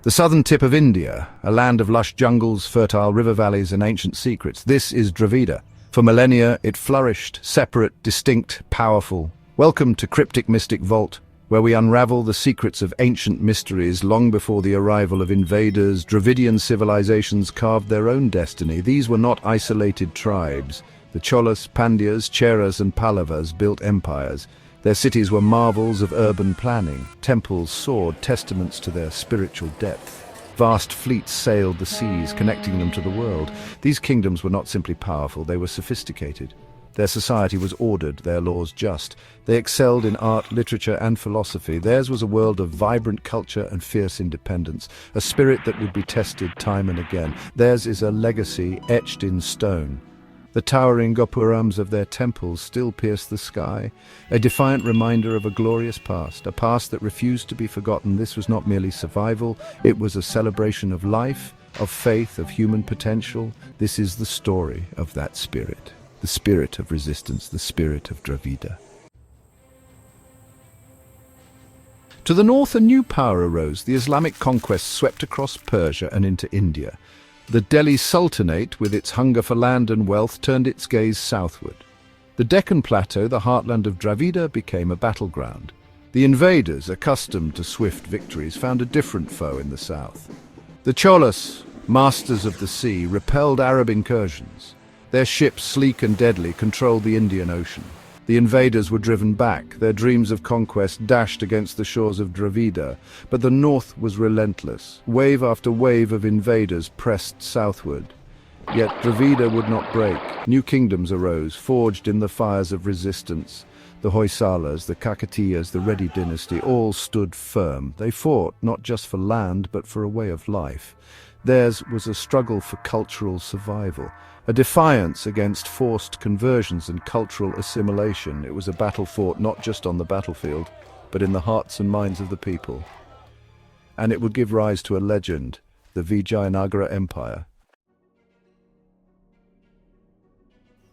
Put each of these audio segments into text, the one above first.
The southern tip of India, a land of lush jungles, fertile river valleys and ancient secrets. This is Dravida. For millennia, it flourished, separate, distinct, powerful. Welcome to Cryptic Mystic Vault, where we unravel the secrets of ancient mysteries long before the arrival of invaders. Dravidian civilizations carved their own destiny. These were not isolated tribes. The Cholas, Pandyas, Cheras and Pallavas built empires. Their cities were marvels of urban planning. Temples soared, testaments to their spiritual depth. Vast fleets sailed the seas, connecting them to the world. These kingdoms were not simply powerful, they were sophisticated. Their society was ordered, their laws just. They excelled in art, literature and philosophy. Theirs was a world of vibrant culture and fierce independence, a spirit that would be tested time and again. Theirs is a legacy etched in stone. The towering gopurams of their temples still pierce the sky, a defiant reminder of a glorious past, a past that refused to be forgotten. This was not merely survival, it was a celebration of life, of faith, of human potential. This is the story of that spirit, the spirit of resistance, the spirit of Dravida. To the north, a new power arose. The Islamic conquest swept across Persia and into India. The Delhi Sultanate, with its hunger for land and wealth, turned its gaze southward. The Deccan plateau, the heartland of Dravida, became a battleground. The invaders, accustomed to swift victories, found a different foe in the south. The Cholas, masters of the sea, repelled Arab incursions. Their ships, sleek and deadly, controlled the Indian Ocean. The invaders were driven back, their dreams of conquest dashed against the shores of Dravida, but the north was relentless. Wave after wave of invaders pressed southward. Yet Dravida would not break. New kingdoms arose, forged in the fires of resistance. The Hoysalas, the Kakatiyas, the Reddy dynasty, all stood firm. They fought not just for land, but for a way of life. Theirs was a struggle for cultural survival, a defiance against forced conversions and cultural assimilation. It was a battle fought not just on the battlefield, but in the hearts and minds of the people. And it would give rise to a legend, the Vijayanagara Empire.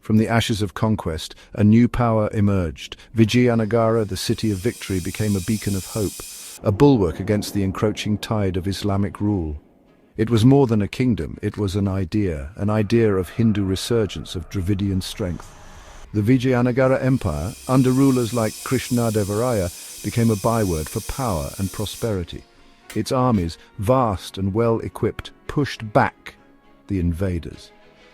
From the ashes of conquest, a new power emerged. Vijayanagara, the city of victory, became a beacon of hope, a bulwark against the encroaching tide of Islamic rule. It was more than a kingdom, it was an idea of Hindu resurgence, of Dravidian strength. The Vijayanagara Empire, under rulers like Krishnadevaraya, became a byword for power and prosperity. Its armies, vast and well-equipped, pushed back the invaders.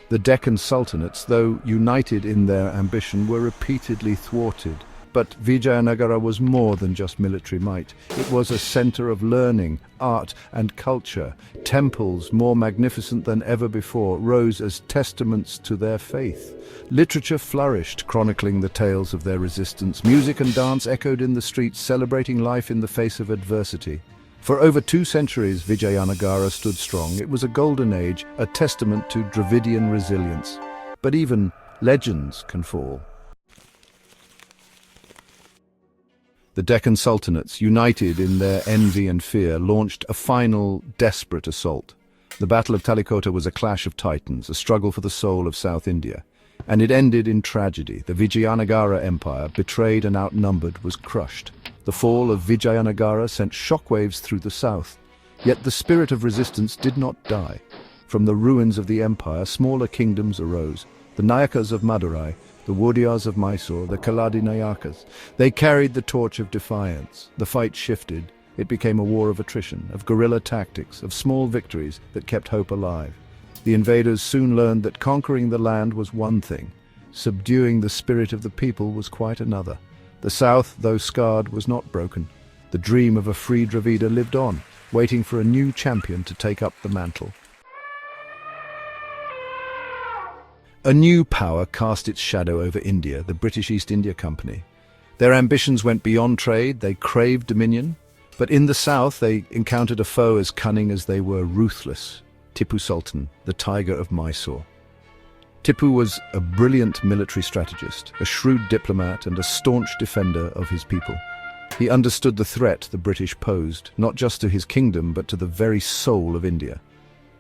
The Deccan sultanates, though united in their ambition, were repeatedly thwarted. But Vijayanagara was more than just military might. It was a center of learning, art and culture. Temples, more magnificent than ever before, rose as testaments to their faith. Literature flourished, chronicling the tales of their resistance. Music and dance echoed in the streets, celebrating life in the face of adversity. For over 2 centuries, Vijayanagara stood strong. It was a golden age, a testament to Dravidian resilience. But even legends can fall. The Deccan sultanates, united in their envy and fear, launched a final, desperate assault. The Battle of Talikota was a clash of titans, a struggle for the soul of South India. And it ended in tragedy. The Vijayanagara Empire, betrayed and outnumbered, was crushed. The fall of Vijayanagara sent shockwaves through the south. Yet the spirit of resistance did not die. From the ruins of the empire, smaller kingdoms arose. The Nayakas of Madurai, the Wodiyars of Mysore, the Kaladi Nayakas. They carried the torch of defiance. The fight shifted. It became a war of attrition, of guerrilla tactics, of small victories that kept hope alive. The invaders soon learned that conquering the land was one thing. Subduing the spirit of the people was quite another. The south, though scarred, was not broken. The dream of a free Dravida lived on, waiting for a new champion to take up the mantle. A new power cast its shadow over India, the British East India Company. Their ambitions went beyond trade, they craved dominion. But in the south they encountered a foe as cunning as they were ruthless, Tipu Sultan, the Tiger of Mysore. Tipu was a brilliant military strategist, a shrewd diplomat and a staunch defender of his people. He understood the threat the British posed, not just to his kingdom but to the very soul of India.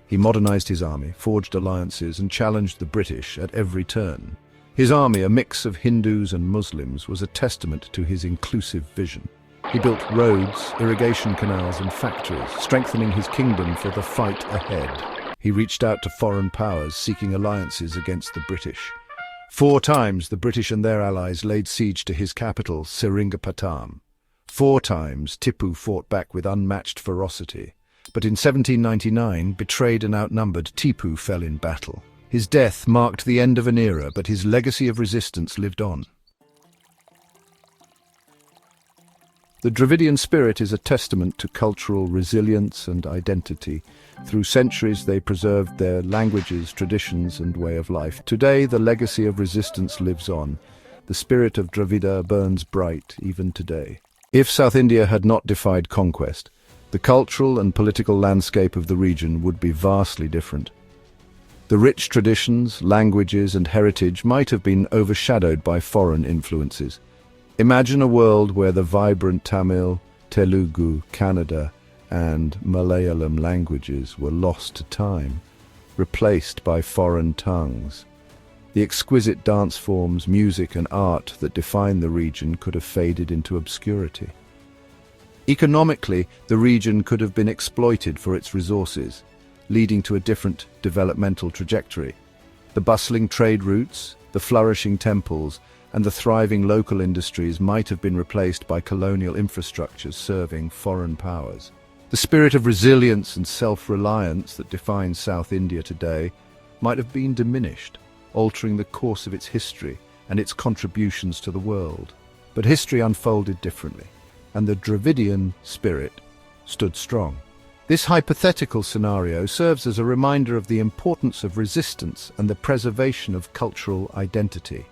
He modernized his army, forged alliances and challenged the British at every turn. His army, a mix of Hindus and Muslims, was a testament to his inclusive vision. He built roads, irrigation canals and factories, strengthening his kingdom for the fight ahead. He reached out to foreign powers, seeking alliances against the British. 4 times the British and their allies laid siege to his capital, Seringapatam. 4 times Tipu fought back with unmatched ferocity. But in 1799, betrayed and outnumbered, Tipu fell in battle. His death marked the end of an era, but his legacy of resistance lived on. The Dravidian spirit is a testament to cultural resilience and identity. Through centuries, they preserved their languages, traditions, and way of life. Today, the legacy of resistance lives on. The spirit of Dravida burns bright even today. If South India had not defied conquest, the cultural and political landscape of the region would be vastly different. The rich traditions, languages, and heritage might have been overshadowed by foreign influences. Imagine a world where the vibrant Tamil, Telugu, Kannada, and Malayalam languages were lost to time, replaced by foreign tongues. The exquisite dance forms, music, and art that define the region could have faded into obscurity. Economically, the region could have been exploited for its resources, leading to a different developmental trajectory. The bustling trade routes, the flourishing temples, and the thriving local industries might have been replaced by colonial infrastructures serving foreign powers. The spirit of resilience and self-reliance that defines South India today might have been diminished, altering the course of its history and its contributions to the world. But history unfolded differently, and the Dravidian spirit stood strong. This hypothetical scenario serves as a reminder of the importance of resistance and the preservation of cultural identity.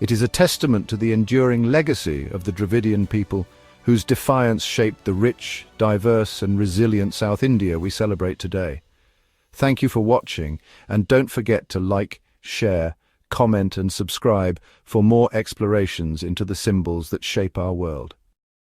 It is a testament to the enduring legacy of the Dravidian people whose defiance shaped the rich, diverse, and resilient South India we celebrate today. Thank you for watching, and don't forget to like, share, comment, and subscribe for more explorations into the symbols that shape our world.